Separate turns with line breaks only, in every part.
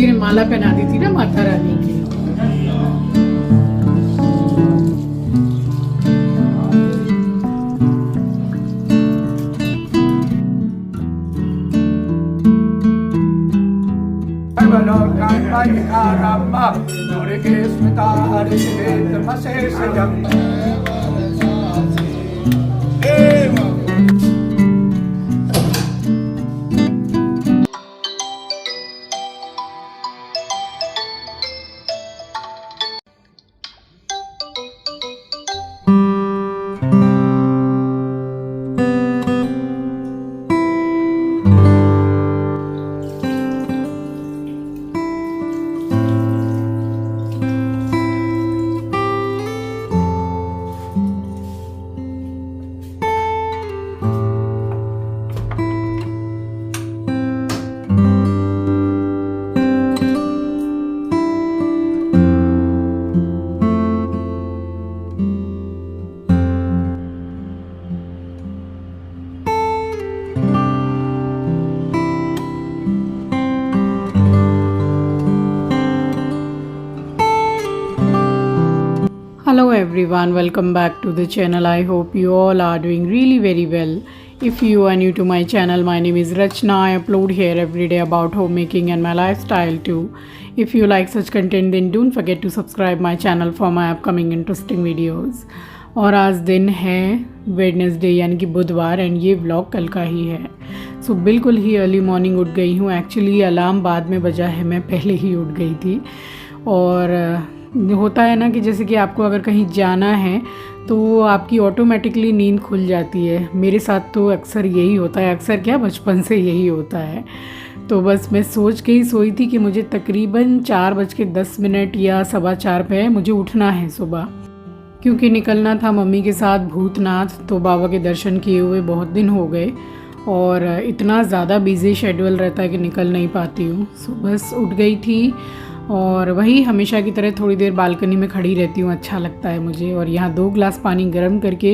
जी ने माला पहना दी थी ना माता रानी की। Hello everyone, welcome back to the channel. I hope you all are doing really very well. If you are new to my channel, my name is Rachna. I upload here every day about homemaking and my lifestyle too. If you like such content, then don't forget to subscribe my channel for my upcoming interesting videos. और आज दिन है Wednesday यानी कि बुधवार and ये vlog कल का ही है। सो बिल्कुल ही अर्ली मॉर्निंग उठ गई हूँ। एक्चुअली अलार्म बाद में बजा है, मैं पहले ही उठ गई थी। और होता है ना कि जैसे कि आपको अगर कहीं जाना है तो आपकी ऑटोमेटिकली नींद खुल जाती है। मेरे साथ तो अक्सर यही होता है, अक्सर क्या बचपन से यही होता है। तो बस मैं सोच के ही सोई थी कि मुझे तकरीबन 4:10 या 4:15 पे मुझे उठना है सुबह, क्योंकि निकलना था मम्मी के साथ भूतनाथ। तो बाबा के दर्शन किए हुए बहुत दिन हो गए और इतना ज़्यादा बिजी शेड्यूल रहता है कि निकल नहीं पाती हूँ। सो बस उठ गई थी और वही हमेशा की तरह थोड़ी देर बालकनी में खड़ी रहती हूँ, अच्छा लगता है मुझे। और यहाँ 2 गिलास पानी गर्म करके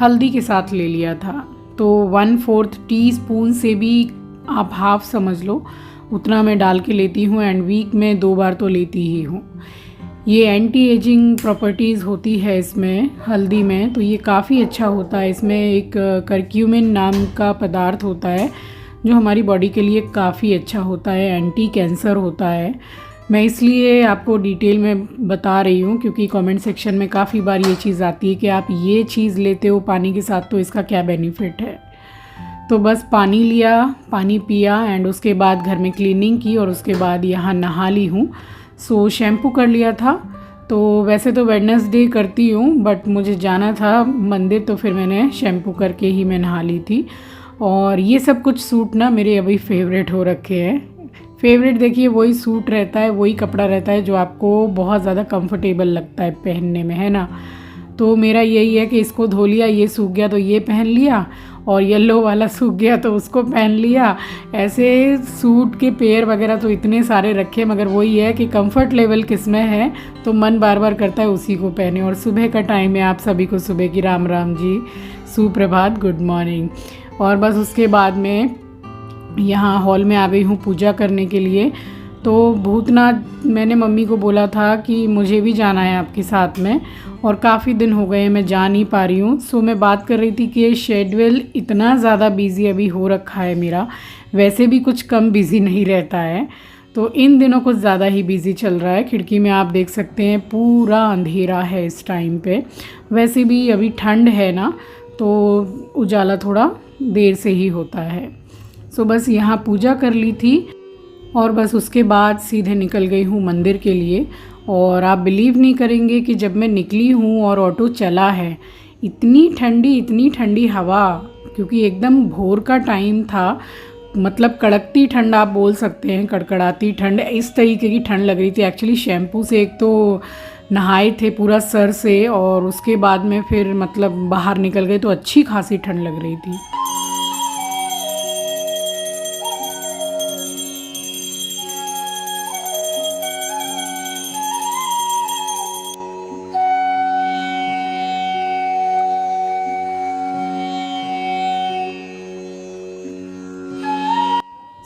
हल्दी के साथ ले लिया था। तो 1/4 टीस्पून से भी आप हाफ समझ लो, उतना मैं डाल के लेती हूँ एंड वीक में 2 बार तो लेती ही हूँ। ये एंटी एजिंग प्रॉपर्टीज़ होती है इसमें हल्दी में, तो ये काफ़ी अच्छा होता है। इसमें एक करक्यूमिन नाम का पदार्थ होता है जो हमारी बॉडी के लिए काफ़ी अच्छा होता है, एंटी कैंसर होता है। मैं इसलिए आपको डिटेल में बता रही हूँ क्योंकि कमेंट सेक्शन में काफ़ी बार ये चीज़ आती है कि आप ये चीज़ लेते हो पानी के साथ तो इसका क्या बेनिफिट है। तो बस पानी लिया, पानी पिया एंड उसके बाद घर में क्लीनिंग की और उसके बाद यहाँ नहा ली हूँ। सो शैम्पू कर लिया था। तो वैसे तो वेडनेसडे करती हूँ बट मुझे जाना था मंदिर, तो फिर मैंने शैम्पू करके ही मैं नहा ली थी। और ये सब कुछ सूट ना मेरे अभी फेवरेट हो रखे हैं। फेवरेट देखिए वही सूट रहता है, वही कपड़ा रहता है जो आपको बहुत ज़्यादा कंफर्टेबल लगता है पहनने में, है ना। तो मेरा यही है कि इसको धो लिया, ये सूख गया तो ये पहन लिया, और येलो वाला सूख गया तो उसको पहन लिया। ऐसे सूट के पेयर वगैरह तो इतने सारे रखे, मगर वही है कि कंफर्ट लेवल किस में है तो मन बार बार करता है उसी को पहने। और सुबह का टाइम है, आप सभी को सुबह की राम राम जी, सुप्रभात, गुड मॉर्निंग। और बस उसके बाद में यहाँ हॉल में आ गई हूँ पूजा करने के लिए। तो भूतनाथ मैंने मम्मी को बोला था कि मुझे भी जाना है आपके साथ में, और काफ़ी दिन हो गए मैं जा नहीं पा रही हूँ। सो मैं बात कर रही थी कि शेड्यूल इतना ज़्यादा बिज़ी अभी हो रखा है मेरा, वैसे भी कुछ कम बिज़ी नहीं रहता है, तो इन दिनों कुछ ज़्यादा ही बिज़ी चल रहा है। खिड़की में आप देख सकते हैं पूरा अंधेरा है इस टाइम पे। वैसे भी अभी ठंड है ना, तो उजाला थोड़ा देर से ही होता है। सो बस यहाँ पूजा कर ली थी और बस उसके बाद सीधे निकल गई हूँ मंदिर के लिए। और आप बिलीव नहीं करेंगे कि जब मैं निकली हूँ और ऑटो चला है, इतनी ठंडी हवा, क्योंकि एकदम भोर का टाइम था, मतलब कड़कती ठंड आप बोल सकते हैं, कड़कड़ाती ठंड, इस तरीके की ठंड लग रही थी। एक्चुअली शैम्पू से एक तो नहाए थे पूरा सर से, और उसके बाद में फिर मतलब बाहर निकल गए तो अच्छी खासी ठंड लग रही थी।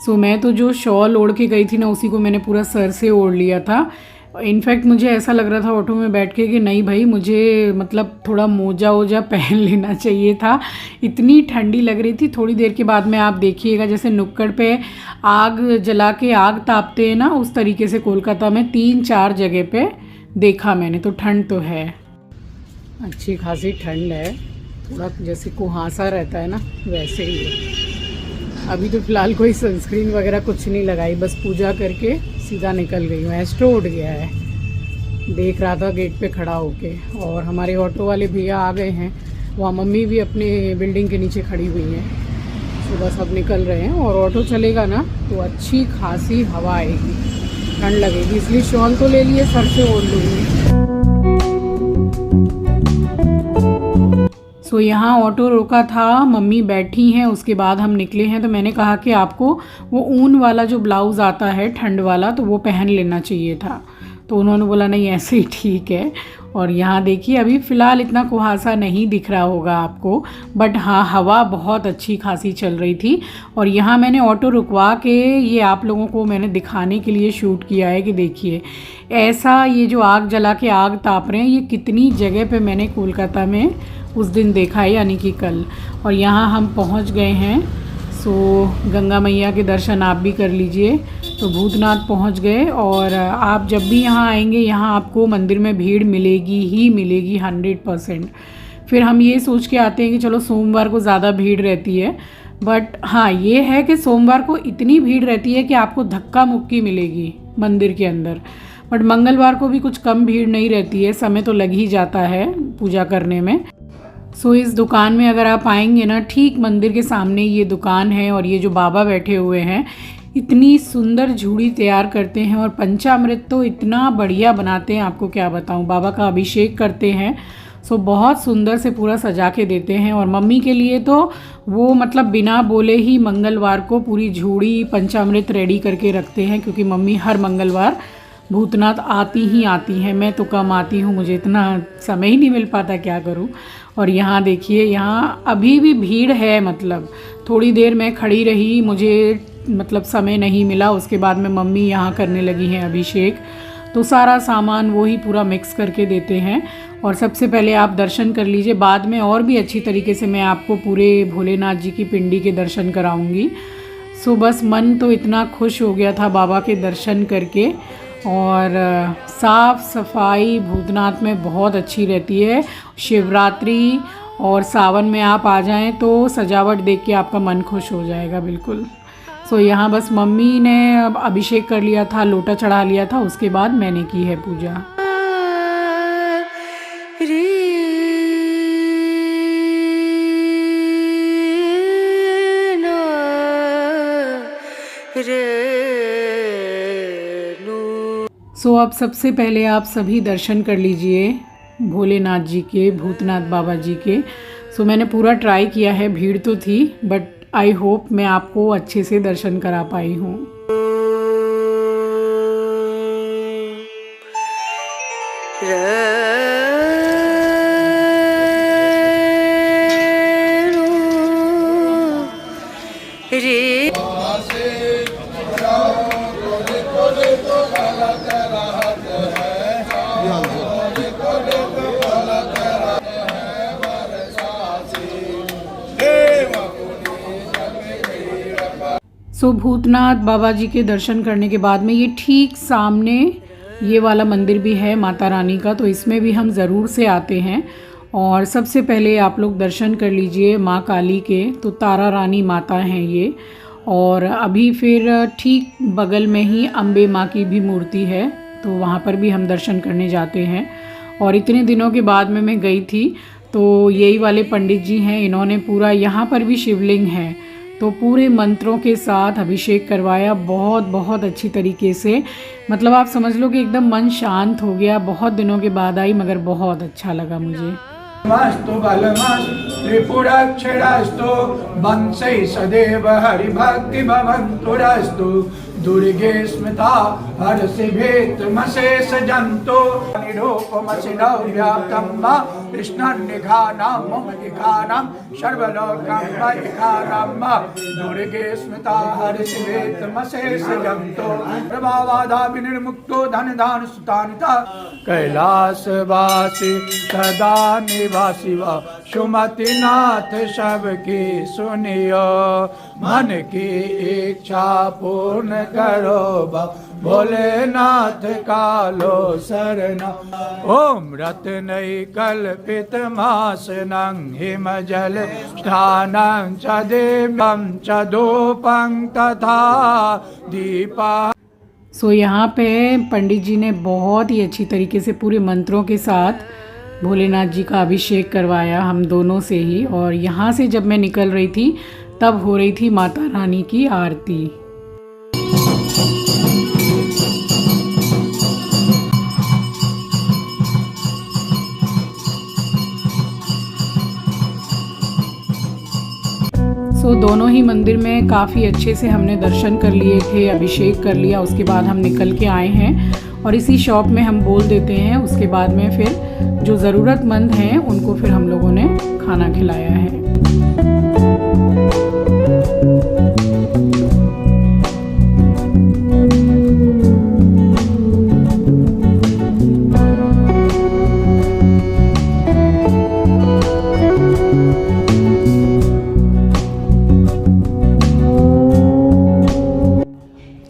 सो मैं तो जो शॉल ओढ़ के गई थी ना उसी को मैंने पूरा सर से ओढ़ लिया था। इनफैक्ट मुझे ऐसा लग रहा था ऑटो में बैठ के कि नहीं भाई, मुझे मतलब थोड़ा मोजा वोजा पहन लेना चाहिए था, इतनी ठंडी लग रही थी। थोड़ी देर के बाद में आप देखिएगा जैसे नुक्कड़ पे आग जला के आग तापते हैं ना, उस तरीके से कोलकाता में 3-4 जगह पे देखा मैंने। तो ठंड तो है, अच्छी खासी ठंड है, थोड़ा जैसे कुहासा रहता है ना वैसे ही है। अभी तो फ़िलहाल कोई सनस्क्रीन वगैरह कुछ नहीं लगाई, बस पूजा करके सीधा निकल गई हूँ। एस्ट्रो उठ गया है, देख रहा था गेट पे खड़ा होके। और हमारे ऑटो वाले भैया आ गए हैं, वहाँ मम्मी भी अपने बिल्डिंग के नीचे खड़ी हुई हैं। सुबह सब निकल रहे हैं और ऑटो चलेगा ना तो अच्छी खासी हवा आएगी, ठंड लगेगी, इसलिए शॉल तो ले लिए, सर से ओढ़ लूँगी। सो यहाँ ऑटो रोका था, मम्मी बैठी हैं, उसके बाद हम निकले हैं। तो मैंने कहा कि आपको वो ऊन वाला जो ब्लाउज़ आता है ठंड वाला, तो वो पहन लेना चाहिए था। तो उन्होंने बोला नहीं ऐसे ही ठीक है। और यहाँ देखिए अभी फ़िलहाल इतना कुहासा नहीं दिख रहा होगा आपको, बट हाँ हवा बहुत अच्छी खासी चल रही थी। और यहाँ मैंने ऑटो रुकवा के ये आप लोगों को मैंने दिखाने के लिए शूट किया है कि देखिए ऐसा ये जो आग जला के आग ताप रहे हैं, ये कितनी जगह पे मैंने कोलकाता में उस दिन देखा है, यानी कि कल। और यहाँ हम पहुँच गए हैं। सो गंगा मैया के दर्शन आप भी कर लीजिए। तो भूतनाथ पहुँच गए। और आप जब भी यहाँ आएंगे, यहाँ आपको मंदिर में भीड़ मिलेगी ही मिलेगी 100%। फिर हम ये सोच के आते हैं कि चलो सोमवार को ज़्यादा भीड़ रहती है, बट हाँ ये है कि सोमवार को इतनी भीड़ रहती है कि आपको धक्का मुक्की मिलेगी मंदिर के अंदर। बट मंगलवार को भी कुछ कम भीड़ नहीं रहती है, समय तो लग ही जाता है पूजा करने में। सो इस दुकान में अगर आप आएंगे ना, ठीक मंदिर के सामने ये दुकान है। और ये जो बाबा बैठे हुए हैं, इतनी सुंदर झूड़ी तैयार करते हैं और पंचामृत तो इतना बढ़िया बनाते हैं, आपको क्या बताऊं। बाबा का अभिषेक करते हैं, सो बहुत सुंदर से पूरा सजा के देते हैं। और मम्मी के लिए तो वो मतलब बिना बोले ही मंगलवार को पूरी झूड़ी पंचामृत रेडी करके रखते हैं, क्योंकि मम्मी हर मंगलवार भूतनाथ आती ही आती हैं। मैं तो कम आती हूँ, मुझे इतना समय ही नहीं मिल पाता, क्या करूँ। और यहाँ देखिए, यहाँ अभी भी भीड़ है, मतलब थोड़ी देर मैं खड़ी रही, मुझे मतलब समय नहीं मिला। उसके बाद में मम्मी यहाँ करने लगी हैं अभिषेक। तो सारा सामान वो ही पूरा मिक्स करके देते हैं। और सबसे पहले आप दर्शन कर लीजिए, बाद में और भी अच्छी तरीके से मैं आपको पूरे भोलेनाथ जी की पिंडी के दर्शन कराऊंगी। सो बस मन तो इतना खुश हो गया था बाबा के दर्शन करके। और साफ़ सफाई भूतनाथ में बहुत अच्छी रहती है। शिवरात्रि और सावन में आप आ जाएं तो सजावट देख के आपका मन खुश हो जाएगा बिल्कुल। सो यहाँ बस मम्मी ने अभिषेक कर लिया था, लोटा चढ़ा लिया था, उसके बाद मैंने की है पूजा। सो अब सबसे पहले आप सभी दर्शन कर लीजिए भोलेनाथ जी के, भूतनाथ बाबा जी के। सो मैंने पूरा ट्राई किया है, भीड़ तो थी, बट आई होप मैं आपको अच्छे से दर्शन करा पाई हूँ। सो भूतनाथ बाबा जी के दर्शन करने के बाद में ये ठीक सामने ये वाला मंदिर भी है माता रानी का, तो इसमें भी हम ज़रूर से आते हैं। और सबसे पहले आप लोग दर्शन कर लीजिए माँ काली के, तो तारा रानी माता हैं ये। और अभी फिर ठीक बगल में ही अम्बे माँ की भी मूर्ति है, तो वहाँ पर भी हम दर्शन करने जाते हैं। और इतने दिनों के बाद में मैं गई थी, तो यही वाले पंडित जी हैं, इन्होंने पूरा, यहाँ पर भी शिवलिंग है, तो पूरे मंत्रों के साथ अभिषेक करवाया बहुत बहुत अच्छी तरीके से। मतलब आप समझ लो कि एकदम मन शांत हो गया। बहुत दिनों के बाद आई, मगर बहुत अच्छा लगा मुझे।
मस्तु बलमस्तु त्रिपुराक्षरस्तु वंशै सदैव हरिभक्ति भवन्तुरस्तु दुर्गे स्मृता हर्षिभेत्मशेष जन्तु निरूपमसिनो व्याप्तं वा कृष्णनिघानां मम निघानां सर्वलोकं वैघानां वा दुर्गे स्मृता हर्षिभेत्मशेष जन्तु प्रभावादा विनिर्मुक्तो धनधान सुतानिता कैलासवासी सदा निवासी वा सुमतिनाथ सबकी सुनियो मन की इच्छा पूर्ण करो बा भोलेनाथ कालो शरणा ओम रत्नै कल्पित मासनं हिमजल स्थानं च देवं च धूपं तथा दीपा।
सो यहाँ पे पंडित जी ने बहुत ही अच्छी तरीके से पूरे मंत्रों के साथ भोलेनाथ जी का अभिषेक करवाया हम दोनों से ही। और यहाँ से जब मैं निकल रही थी तब हो रही थी माता रानी की आरती। सो दोनों ही मंदिर में काफ़ी अच्छे से हमने दर्शन कर लिए थे, अभिषेक कर लिया। उसके बाद हम निकल के आए हैं और इसी शॉप में हम बोल देते हैं। उसके बाद में फिर जो ज़रूरतमंद हैं उनको फिर हम लोगों ने खाना खिलाया है।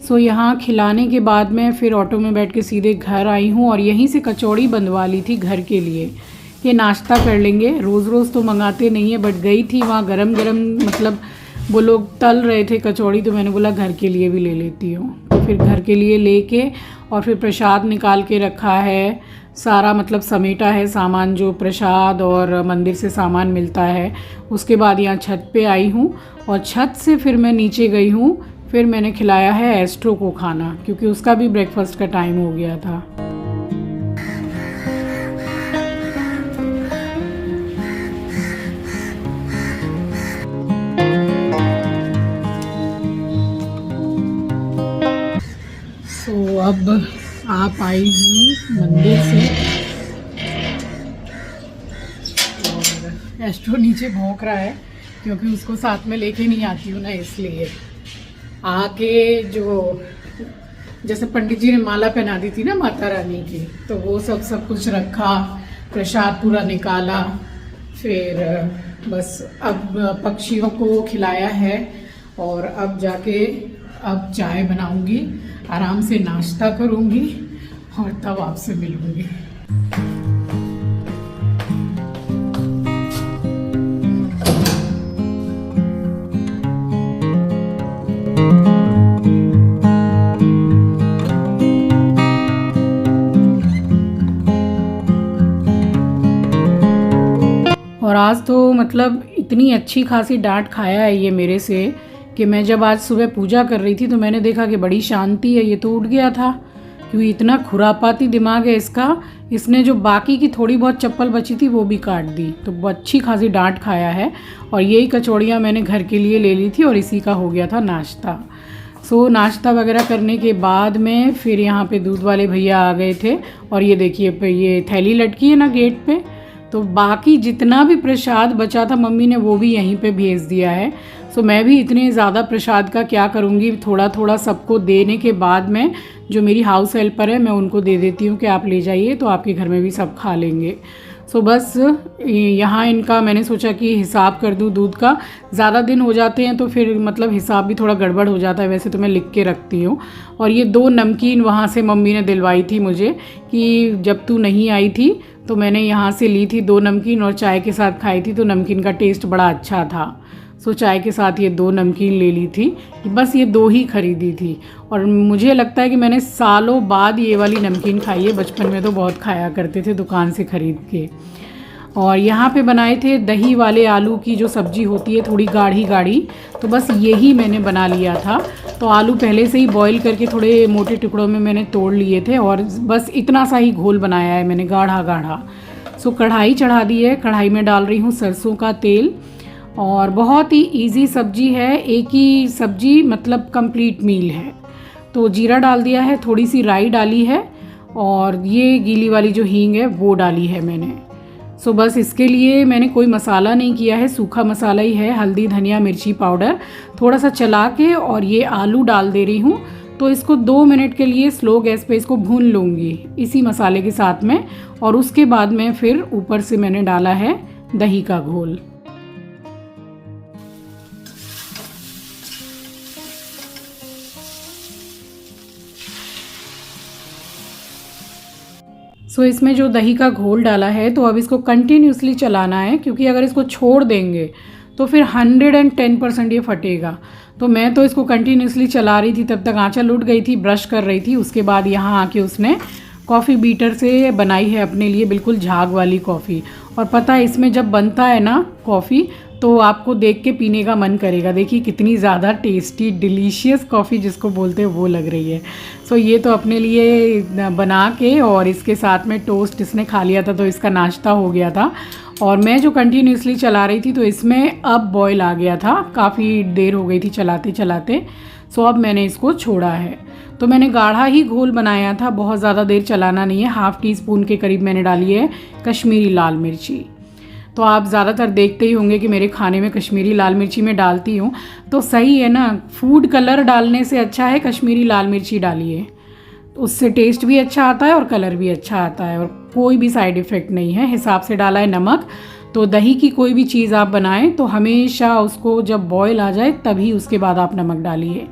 सो यहाँ खिलाने के बाद में फिर ऑटो में बैठ के सीधे घर आई हूँ और यहीं से कचौड़ी बंधवा ली थी घर के लिए कि नाश्ता कर लेंगे। रोज़ रोज़ तो मंगाते नहीं है, बट गई थी वहाँ गरम गरम मतलब वो लोग तल रहे थे कचौड़ी, तो मैंने बोला घर के लिए भी ले लेती हूँ। तो फिर घर के लिए लेके और फिर प्रसाद निकाल के रखा है, सारा मतलब समेटा है सामान जो प्रसाद और मंदिर से सामान मिलता है। उसके बाद यहाँ छत पे आई हूँ और छत से फिर मैं नीचे गई हूँ। फिर मैंने खिलाया है एस्ट्रो को खाना, क्योंकि उसका भी ब्रेकफास्ट का टाइम हो गया था। तो अब आप आई हूँ मंदिर से और एस्ट्रो नीचे भौंक रहा है क्योंकि उसको साथ में लेके नहीं आती हूँ ना, इसलिए। आके जो जैसे पंडित जी ने माला पहना दी थी ना माता रानी की, तो वो सब कुछ रखा, प्रसाद पूरा निकाला। फिर बस अब पक्षियों को खिलाया है और अब जाके अब चाय बनाऊंगी, आराम से नाश्ता करूंगी और तब आपसे मिलूंगी। और आज तो मतलब इतनी अच्छी खासी डांट खाया है ये मेरे से कि मैं जब आज सुबह पूजा कर रही थी तो मैंने देखा कि बड़ी शांति है, ये तो उठ गया था क्योंकि इतना खुरापाती दिमाग है इसका। इसने जो बाकी की थोड़ी बहुत चप्पल बची थी वो भी काट दी, तो अच्छी खासी डांट खाया है। और यही कचौड़ियाँ मैंने घर के लिए ले ली थी और इसी का हो गया था नाश्ता। सो नाश्ता वगैरह करने के बाद में फिर यहाँ पे दूध वाले भैया आ गए थे और ये देखिए ये थैली लटकी है ना गेट पे, तो बाकी जितना भी प्रसाद बचा था मम्मी ने वो भी यहीं पे भेज दिया है। सो मैं भी इतने ज़्यादा प्रसाद का क्या करूँगी, थोड़ा थोड़ा सबको देने के बाद में जो मेरी हाउस हेल्पर है मैं उनको दे देती हूँ कि आप ले जाइए, तो आपके घर में भी सब खा लेंगे। सो बस यहाँ इनका मैंने सोचा कि हिसाब कर दूँ दूध का। ज़्यादा दिन हो जाते हैं तो फिर मतलब हिसाब भी थोड़ा गड़बड़ हो जाता है, वैसे तो मैं लिख के रखती हूँ। और ये 2 नमकीन वहाँ से मम्मी ने दिलवाई थी मुझे कि जब तू नहीं आई थी तो मैंने यहाँ से ली थी 2 नमकीन और चाय के साथ खाई थी, तो नमकीन का टेस्ट बड़ा अच्छा था। सो चाय के साथ ये 2 नमकीन ले ली थी, बस ये 2 ही खरीदी थी। और मुझे लगता है कि मैंने सालों बाद ये वाली नमकीन खाई है, बचपन में तो बहुत खाया करते थे दुकान से ख़रीद के। और यहाँ पे बनाए थे दही वाले आलू की जो सब्ज़ी होती है थोड़ी गाढ़ी गाढ़ी, तो बस यही मैंने बना लिया था। तो आलू पहले से ही बॉईल करके थोड़े मोटे टुकड़ों में मैंने तोड़ लिए थे और बस इतना सा ही घोल बनाया है मैंने गाढ़ा गाढ़ा। सो कढ़ाई चढ़ा दी है, कढ़ाई में डाल रही हूँ सरसों का तेल। और बहुत ही इजी सब्जी है, एक ही सब्जी मतलब कंप्लीट मील है। तो जीरा डाल दिया है, थोड़ी सी राई डाली है और ये गीली वाली जो हींग है वो डाली है मैंने। सो बस इसके लिए मैंने कोई मसाला नहीं किया है, सूखा मसाला ही है, हल्दी धनिया मिर्ची पाउडर थोड़ा सा चला के और ये आलू डाल दे रही हूँ। तो इसको 2 मिनट के लिए स्लो गैस पे इसको भून लूँगी इसी मसाले के साथ में। और उसके बाद में फिर ऊपर से मैंने डाला है दही का घोल। सो इसमें जो दही का घोल डाला है तो अब इसको कंटिन्यूसली चलाना है, क्योंकि अगर इसको छोड़ देंगे तो फिर 110% ये फटेगा। तो मैं तो इसको कंटिन्यूसली चला रही थी, तब तक आंचल उठ गई थी, ब्रश कर रही थी। उसके बाद यहाँ आके उसने कॉफ़ी बीटर से बनाई है अपने लिए बिल्कुल झाग वाली कॉफ़ी। और पता है इसमें जब बनता है ना कॉफ़ी तो आपको देख के पीने का मन करेगा। देखिए कितनी ज़्यादा टेस्टी डिलीशियस कॉफ़ी जिसको बोलते हैं वो लग रही है। सो ये तो अपने लिए बना के और इसके साथ में टोस्ट इसने खा लिया था, तो इसका नाश्ता हो गया था। और मैं जो कंटिन्यूसली चला रही थी तो इसमें अब बॉयल आ गया था, काफ़ी देर हो गई थी चलाते चलाते। सो अब मैंने इसको छोड़ा है। तो मैंने गाढ़ा ही घोल बनाया था, बहुत ज़्यादा देर चलाना नहीं है। ½ टीस्पून के करीब मैंने डाली है कश्मीरी लाल मिर्ची। तो आप ज़्यादातर देखते ही होंगे कि मेरे खाने में कश्मीरी लाल मिर्ची मैं डालती हूँ, तो सही है ना, फूड कलर डालने से अच्छा है कश्मीरी लाल मिर्ची डालिए, उससे टेस्ट भी अच्छा आता है और कलर भी अच्छा आता है और कोई भी साइड इफ़ेक्ट नहीं है। हिसाब से डाला है नमक। तो दही की कोई भी चीज़ आप बनाएं तो हमेशा उसको जब बॉयल आ जाए तभी उसके बाद आप नमक डालिए।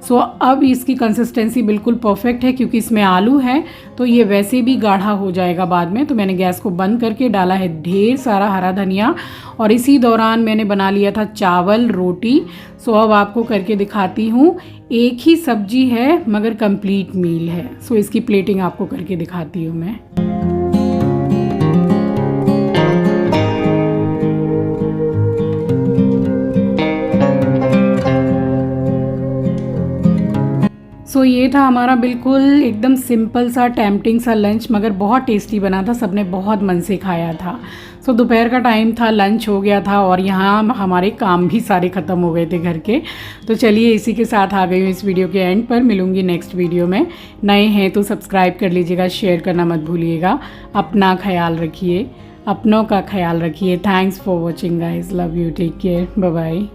सो अब इसकी कंसिस्टेंसी बिल्कुल परफेक्ट है, क्योंकि इसमें आलू है तो ये वैसे भी गाढ़ा हो जाएगा बाद में। तो मैंने गैस को बंद करके डाला है ढेर सारा हरा धनिया और इसी दौरान मैंने बना लिया था चावल रोटी। सो अब आपको करके दिखाती हूँ, एक ही सब्जी है मगर कंप्लीट मील है। सो इसकी प्लेटिंग आपको करके दिखाती हूँ मैं। सो ये था हमारा बिल्कुल एकदम सिंपल सा टेम्पटिंग सा लंच, मगर बहुत टेस्टी बना था, सबने बहुत मन से खाया था। सो दोपहर का टाइम था, लंच हो गया था और यहाँ हमारे काम भी सारे ख़त्म हो गए थे घर के। तो चलिए इसी के साथ आ गई हूँ इस वीडियो के एंड पर। मिलूँगी नेक्स्ट वीडियो में। नए हैं तो सब्सक्राइब कर लीजिएगा, शेयर करना मत भूलिएगा। अपना ख्याल रखिए, अपनों का ख्याल रखिए। Thanks for watching guys, love you, take care, bye bye.